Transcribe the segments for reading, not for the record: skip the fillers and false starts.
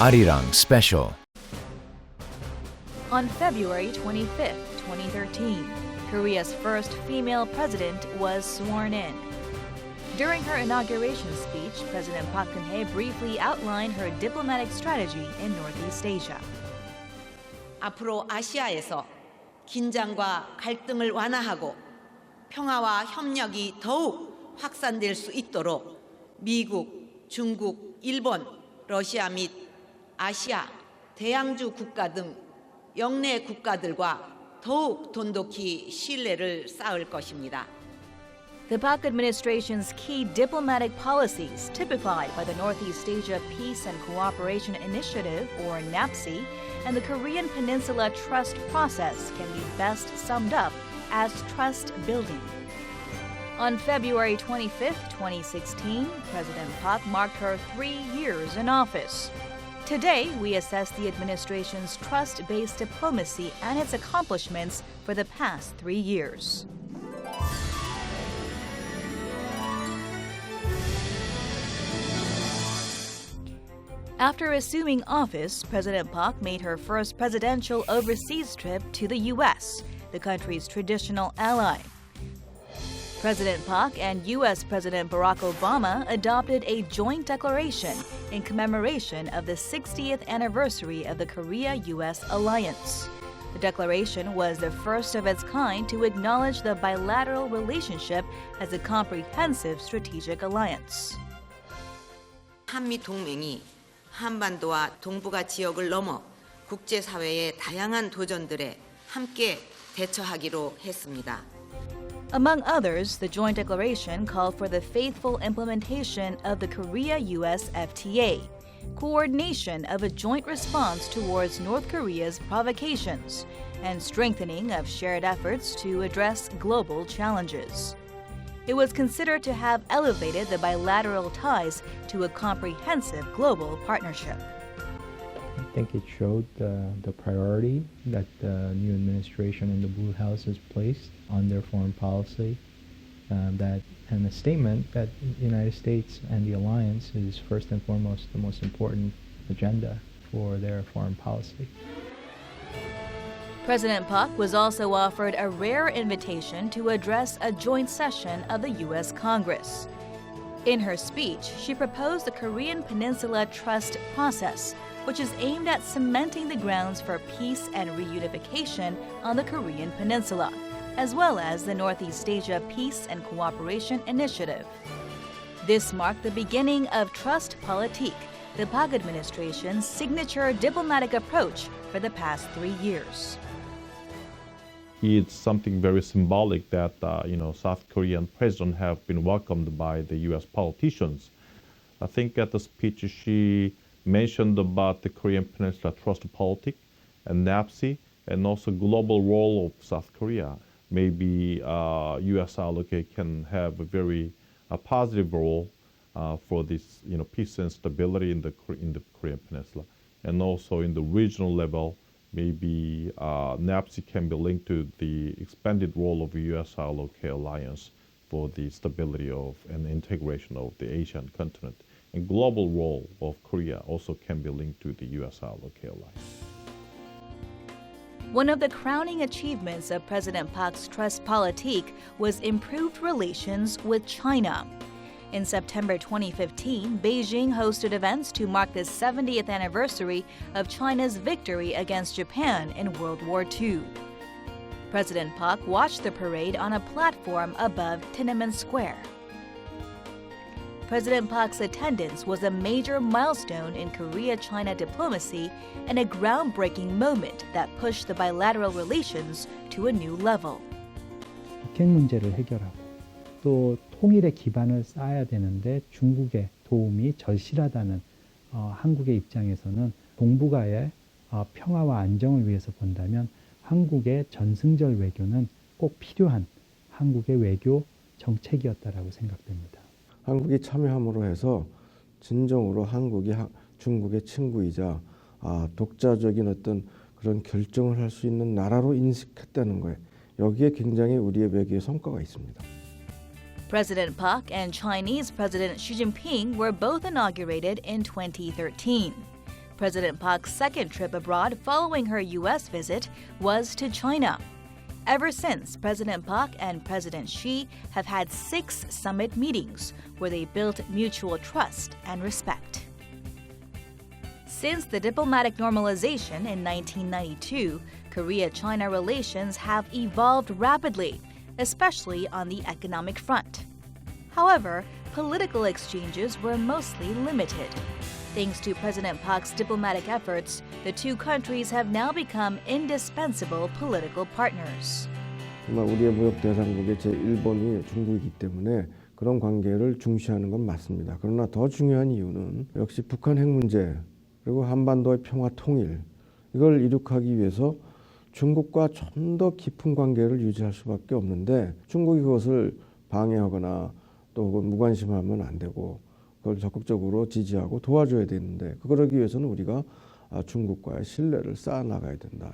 Arirang Special. On February 25, 2013, Korea's first female president was sworn in. During her inauguration speech, President Park Geun-hye briefly outlined her diplomatic strategy in Northeast Asia. 앞으로 아시아에서 긴장과 갈등을 완화하고 평화와 협력이 더욱 확산될 수 있도록 미국, 중국, 일본, 러시아 및 아시아, 대양주 국가 등 영내 국가들과 더욱 돈독히 신뢰를 쌓을 것입니다. The Park administration's key diplomatic policies, typified by the Northeast Asia Peace and Cooperation Initiative, or NAPSI, and the Korean Peninsula Trust Process can be best summed up as trust building. On February 25, 2016, President Park marked her 3 years in office. Today, we assess the administration's trust-based diplomacy and its accomplishments for the past 3 years. After assuming office, President Park made her first presidential overseas trip to the U.S., the country's traditional ally. President Park and U.S. President Barack Obama adopted a joint declaration in commemoration of the 60th anniversary of the Korea-U.S. alliance. The declaration was the first of its kind to acknowledge the bilateral relationship as a comprehensive strategic alliance. 한미 동맹이 한반도와 동북아 지역을 넘어 국제사회의 다양한 도전들에 함께 대처하기로 했습니다. Among others, the joint declaration called for the faithful implementation of the Korea-U.S. FTA, coordination of a joint response towards North Korea's provocations, and strengthening of shared efforts to address global challenges. It was considered to have elevated the bilateral ties to a comprehensive global partnership. I think it showed the priority that the new administration in the Blue House has placed on their foreign policy, and a statement that the United States and the alliance is first and foremost the most important agenda for their foreign policy. President Park was also offered a rare invitation to address a joint session of the U.S. Congress. In her speech, she proposed the Korean Peninsula Trust Process, which is aimed at cementing the grounds for peace and reunification on the Korean Peninsula, as well as the Northeast Asia Peace and Cooperation Initiative. This marked the beginning of Trust Politique, the Park administration's signature diplomatic approach for the past 3 years. It's something very symbolic that South Korean president have been welcomed by the U.S. politicians. I think at the speech she mentioned about the Korean Peninsula Trust Politique and NAPSI, and also global role of South Korea. Maybe U.S. ally can have a very positive role for this, peace and stability in the Korean Peninsula, and also in the regional level. Maybe NAPSI can be linked to the expanded role of the U.S. alliance for the stability of and integration of the Asian continent. And global role of Korea also can be linked to the U.S. alliance. One of the crowning achievements of President Park's Trust Politique was improved relations with China. In September 2015, Beijing hosted events to mark the 70th anniversary of China's victory against Japan in World War II. President Park watched the parade on a platform above Tiananmen Square. President Park's attendance was a major milestone in Korea-China diplomacy and a groundbreaking moment that pushed the bilateral relations to a new level. 북핵 문제를 해결하고 또 통일의 기반을 쌓아야 되는데 중국의 도움이 절실하다는 한국의 입장에서는 동북아의 평화와 안정을 위해서 본다면 한국의 전승절 외교는 꼭 필요한 한국의 외교 정책이었다라고 생각됩니다. 한국이 참여함으로 해서 진정으로 한국이 중국의 친구이자 독자적인 어떤 그런 결정을 할 수 있는 나라로 인식했다는 거예요. 여기에 굉장히 우리의 외교의 성과가 있습니다. President Park and Chinese President Xi Jinping were both inaugurated in 2013. President Park's second trip abroad following her U.S. visit was to China. Ever since, President Park and President Xi have had 6 summit meetings where they built mutual trust and respect. Since the diplomatic normalization in 1992, Korea-China relations have evolved rapidly, especially on the economic front. However, political exchanges were mostly limited. Thanks to President Park's diplomatic efforts, the two countries have now become indispensable political partners. 정말 우리의 무역 대상국의 제1번이 중국이기 때문에 그런 관계를 중시하는 건 맞습니다. 그러나 더 중요한 이유는 역시 북한 핵 문제 그리고 한반도의 평화 통일 이걸 이룩하기 위해서 중국과 좀 더 깊은 관계를 유지할 수밖에 없는데 중국이 그것을 방해하거나 또 혹은 무관심하면 안 되고 그걸 적극적으로 지지하고 도와줘야 되는데 그러기 위해서는 우리가 중국과의 신뢰를 쌓아나가야 된다.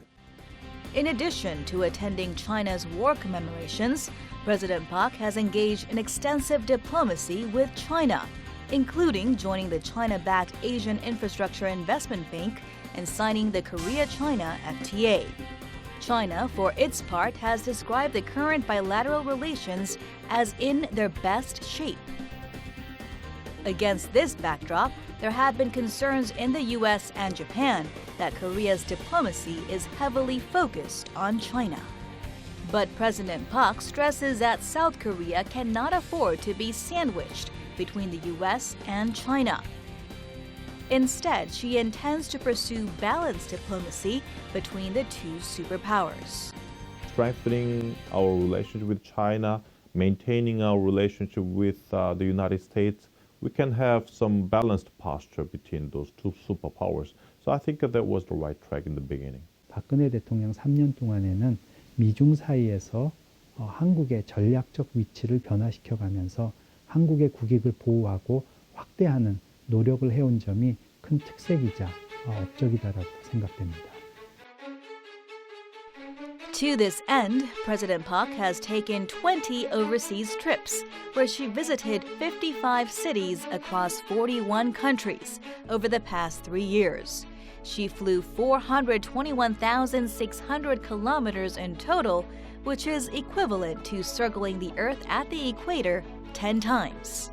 In addition to attending China's war commemorations, President Park has engaged in extensive diplomacy with China, including joining the China-backed Asian Infrastructure Investment Bank and signing the Korea-China FTA. China, for its part, has described the current bilateral relations as in their best shape. Against this backdrop, there have been concerns in the U.S. and Japan that Korea's diplomacy is heavily focused on China. But President Park stresses that South Korea cannot afford to be sandwiched between the U.S. and China. Instead, she intends to pursue balanced diplomacy between the two superpowers. Strengthening our relationship with China, maintaining our relationship with the United States, we can have some balanced posture between those two superpowers. So I think that was the right track in the beginning. 박근혜 대통령 3년 동안에는 미중 사이에서 한국의 전략적 위치를 변화시켜가면서 한국의 국익을 보호하고 확대하는 노력을 해온 점이 큰 특색이자 업적이다라고 생각됩니다. To this end, President Park has taken 20 overseas trips, where she visited 55 cities across 41 countries over the past 3 years. She flew 421,600 kilometers in total, which is equivalent to circling the Earth at the equator 10 times.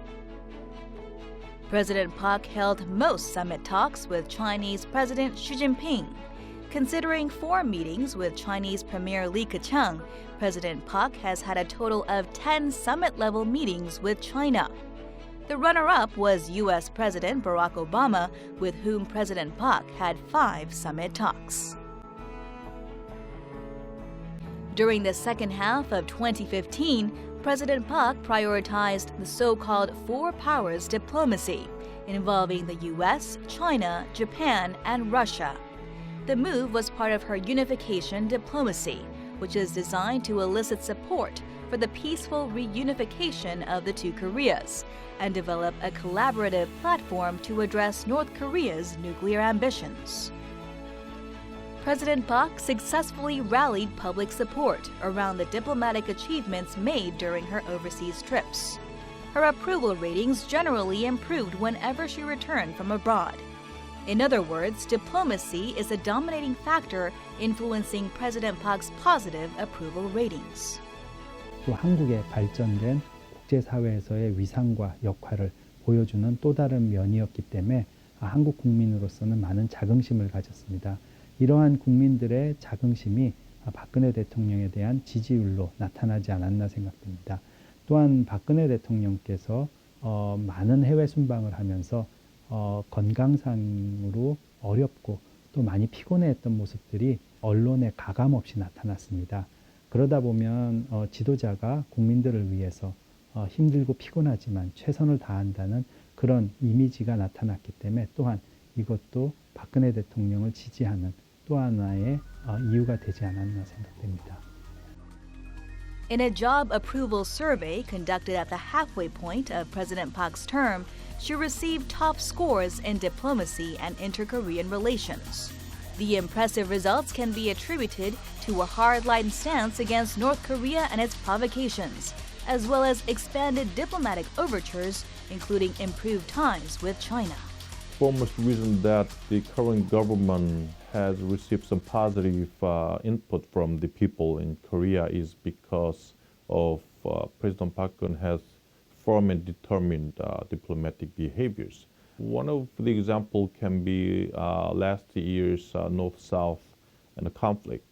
President Park held most summit talks with Chinese President Xi Jinping. Considering 4 meetings with Chinese Premier Li Keqiang, President Park has had a total of 10 summit-level meetings with China. The runner-up was U.S. President Barack Obama, with whom President Park had 5 summit talks. During the second half of 2015, President Park prioritized the so-called Four Powers diplomacy, involving the U.S., China, Japan, and Russia. The move was part of her unification diplomacy, which is designed to elicit support for the peaceful reunification of the two Koreas and develop a collaborative platform to address North Korea's nuclear ambitions. President Park successfully rallied public support around the diplomatic achievements made during her overseas trips. Her approval ratings generally improved whenever she returned from abroad. In other words, diplomacy is a dominating factor influencing President Park's positive approval ratings. 또 한국의 발전된 국제사회에서의 위상과 역할을 보여주는 또 다른 면이었기 때문에 한국 국민으로서는 많은 자긍심을 가졌습니다. 이러한 국민들의 자긍심이 박근혜 대통령에 대한 지지율로 나타나지 않았나 생각됩니다. 또한 박근혜 대통령께서 많은 해외 순방을 하면서 건강상으로 어렵고 또 많이 피곤해했던 모습들이 언론에 가감없이 나타났습니다. 그러다 보면 지도자가 국민들을 위해서 힘들고 피곤하지만 최선을 다한다는 그런 이미지가 나타났기 때문에 또한 이것도 박근혜 대통령을 지지하는 또 하나의 이유가 되지 않았나 생각됩니다. In a job approval survey conducted at the halfway point of President Park's term, she received top scores in diplomacy and inter-Korean relations. The impressive results can be attributed to a hardline stance against North Korea and its provocations, as well as expanded diplomatic overtures, including improved ties with China. foremost reason that the current government has received some positive input from the people in Korea is because of President Park Geun has firm and determined diplomatic behaviors. One of the examples can be last year's North-South and the conflict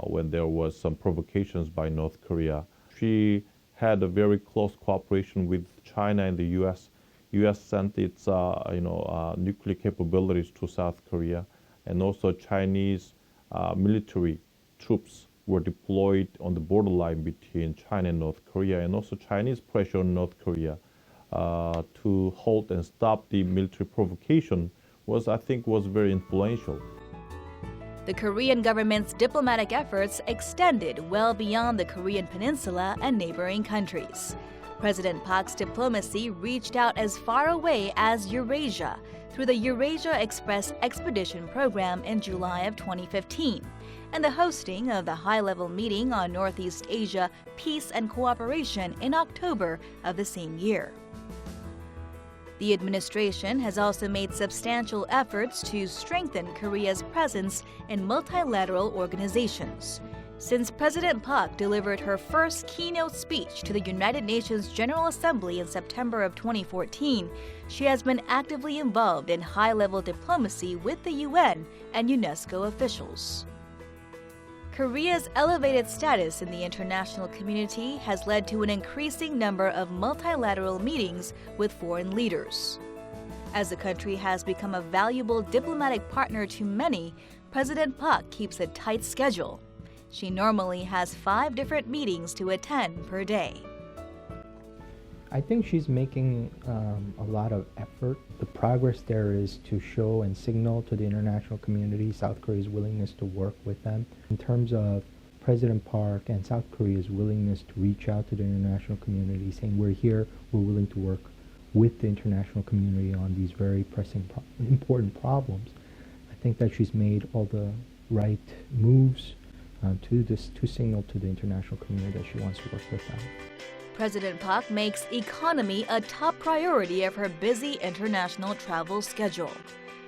when there was some provocations by North Korea. She had a very close cooperation with China and the U.S. U.S. sent its nuclear capabilities to South Korea, and also Chinese military troops were deployed on the borderline between China and North Korea, and also Chinese pressure on North Korea to halt and stop the military provocation I think was very influential. The Korean government's diplomatic efforts extended well beyond the Korean peninsula and neighboring countries. President Park's diplomacy reached out as far away as Eurasia through the Eurasia Express Expedition program in July of 2015 and the hosting of the high-level meeting on Northeast Asia peace and cooperation in October of the same year. The administration has also made substantial efforts to strengthen Korea's presence in multilateral organizations. Since President Park delivered her first keynote speech to the United Nations General Assembly in September of 2014, she has been actively involved in high-level diplomacy with the UN and UNESCO officials. Korea's elevated status in the international community has led to an increasing number of multilateral meetings with foreign leaders. As the country has become a valuable diplomatic partner to many, President Park keeps a tight schedule. She normally has 5 different meetings to attend per day. I think she's making a lot of effort. The progress there is to show and signal to the international community South Korea's willingness to work with them. In terms of President Park and South Korea's willingness to reach out to the international community, saying we're here, we're willing to work with the international community on these very pressing, important problems. I think that she's made all the right moves to signal to the international community that she wants to work with them. President Park makes economy a top priority of her busy international travel schedule.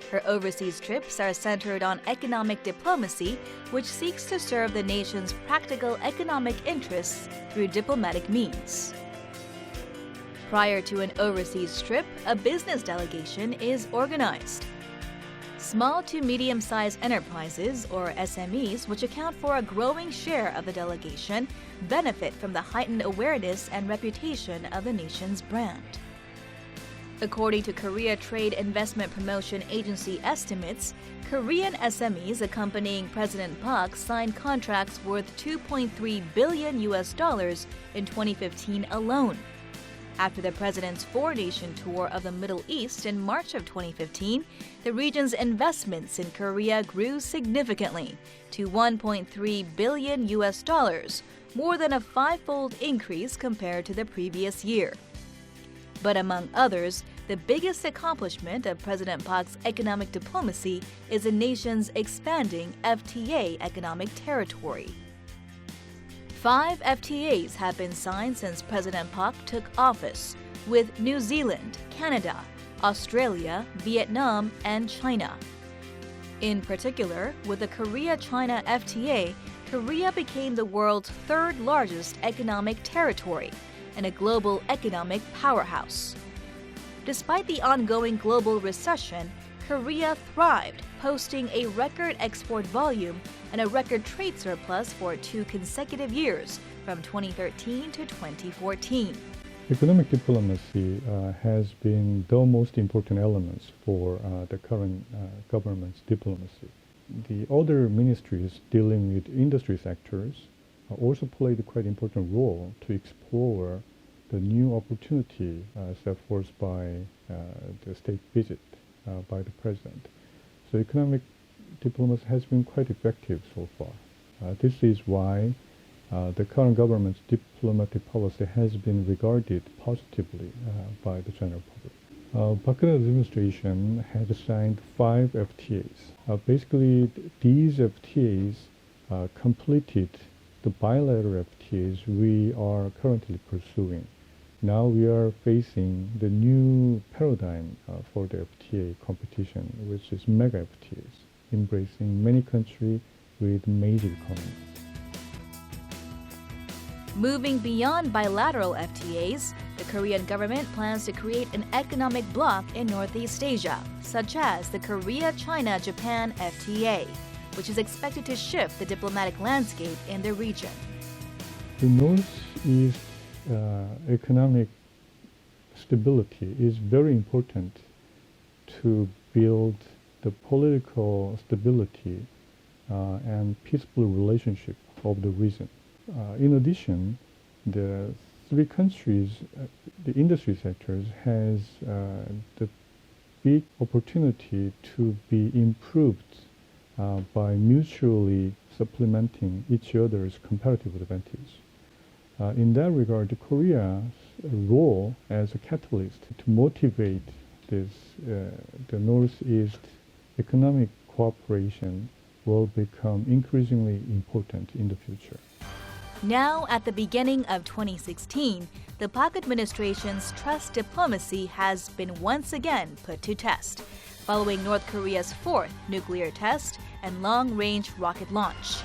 Her overseas trips are centered on economic diplomacy, which seeks to serve the nation's practical economic interests through diplomatic means. Prior to an overseas trip, a business delegation is organized. Small to medium-sized enterprises, or SMEs, which account for a growing share of the delegation, benefit from the heightened awareness and reputation of the nation's brand. According to Korea Trade Investment Promotion Agency estimates, Korean SMEs accompanying President Park signed contracts worth $2.3 billion in 2015 alone. After the president's 4-nation tour of the Middle East in March of 2015, the region's investments in Korea grew significantly to $1.3 billion, more than a 5-fold increase compared to the previous year. But among others, the biggest accomplishment of President Park's economic diplomacy is the nation's expanding FTA economic territory. 5 FTAs have been signed since President Park took office, with New Zealand, Canada, Australia, Vietnam, and China. In particular, with the Korea-China FTA, Korea became the world's 3rd largest economic territory and a global economic powerhouse. Despite the ongoing global recession, Korea thrived, posting a record export volume and a record trade surplus for 2 consecutive years, from 2013 to 2014. Economic diplomacy has been the most important elements for the current government's diplomacy. The other ministries dealing with industry sectors also played quite an important role to explore the new opportunity set forth by the state visit by the president. So economic diplomacy has been quite effective so far. This is why the current government's diplomatic policy has been regarded positively by the general public. Park Geun-hye administration has signed 5 FTAs. Basically, these FTAs completed the bilateral FTAs we are currently pursuing. Now we are facing the new paradigm for the FTA competition, which is mega FTAs, embracing many countries with major economies. Moving beyond bilateral FTAs, the Korean government plans to create an economic bloc in Northeast Asia, such as the Korea-China-Japan FTA, which is expected to shift the diplomatic landscape in the region. The Northeast economic stability is very important to build the political stability and peaceful relationship of the region. In addition, the three countries, the industry sectors, has the big opportunity to be improved by mutually supplementing each other's comparative advantage. In that regard, Korea's role as a catalyst to motivate this, the Northeast economic cooperation will become increasingly important in the future. Now, at the beginning of 2016, the Park administration's trust diplomacy has been once again put to test, following North Korea's fourth nuclear test and long-range rocket launch.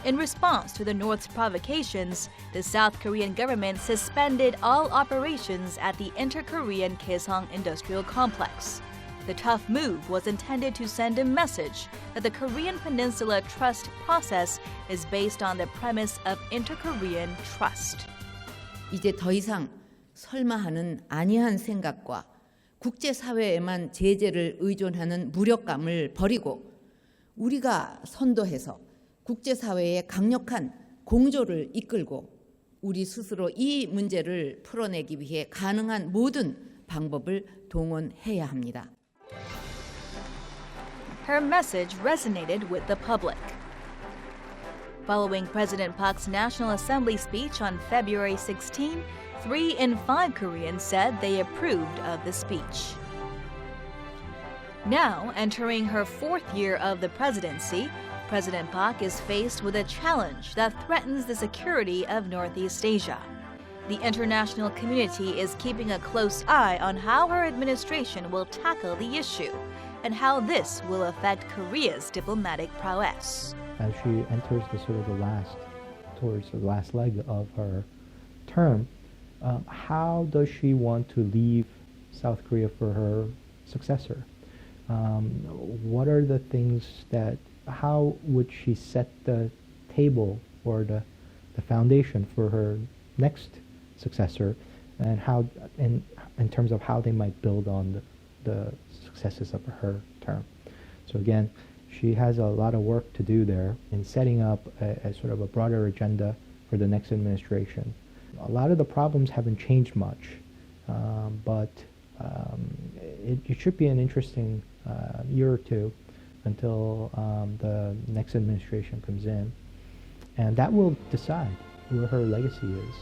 In response to the North's provocations, the South Korean government suspended all operations at the inter-Korean Kaesong Industrial Complex. The tough move was intended to send a message that the Korean Peninsula Trust process is based on the premise of inter-Korean trust. 이제 더 이상 설마 하는 아니한 생각과 국제사회에만 제재를 의존하는 무력감을 버리고 우리가 선도해서 국제사회의 강력한 공조를 이끌고 우리 스스로 이 문제를 풀어내기 위해 가능한 모든 방법을 동원해야 합니다. Her message resonated with the public. Following President Park's National Assembly speech on February 16, 3 in 5 Koreans said they approved of the speech. Now, entering her fourth year of the presidency, President Park is faced with a challenge that threatens the security of Northeast Asia. The international community is keeping a close eye on how her administration will tackle the issue and how this will affect Korea's diplomatic prowess. As she enters towards the last leg of her term, how does she want to leave South Korea for her successor? What are the things how would she set the table or the foundation for her next successor, and how in terms of how they might build on the successes of her term? So again, she has a lot of work to do there in setting up a sort of a broader agenda for the next administration. A lot of the problems haven't changed much, but it should be an interesting year or two until the next administration comes in, and that will decide where her legacy is.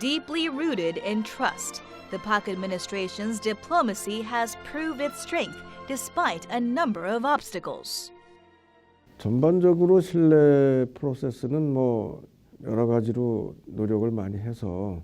Deeply rooted in trust, the Park administration's diplomacy has proved its strength despite a number of obstacles. 전반적으로 신뢰 프로세스는 여러 가지로 노력을 많이 해서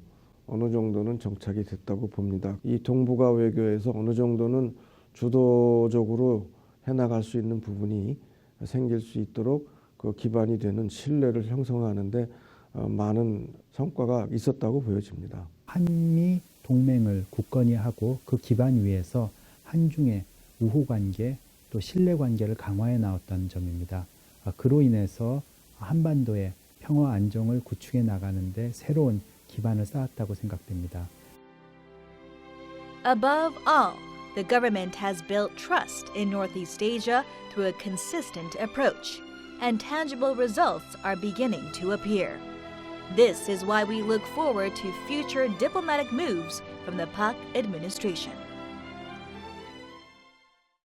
어느 정도는 정착이 됐다고 봅니다. 이 동북아 외교에서 어느 정도는 주도적으로 해나갈 수 있는 부분이 생길 수 있도록 그 기반이 되는 신뢰를 형성하는데 많은 성과가 있었다고 보여집니다. 한미 동맹을 굳건히 하고 그 기반 위에서 한중의 우호관계 또 신뢰관계를 강화해 나왔다는 점입니다. 그로 인해서 한반도의 평화 안정을 구축해 나가는데 새로운 기반을 쌓았다고 생각됩니다. Above all, the government has built trust in Northeast Asia through a consistent approach, and tangible results are beginning to appear. This is why we look forward to future diplomatic moves from the Park administration.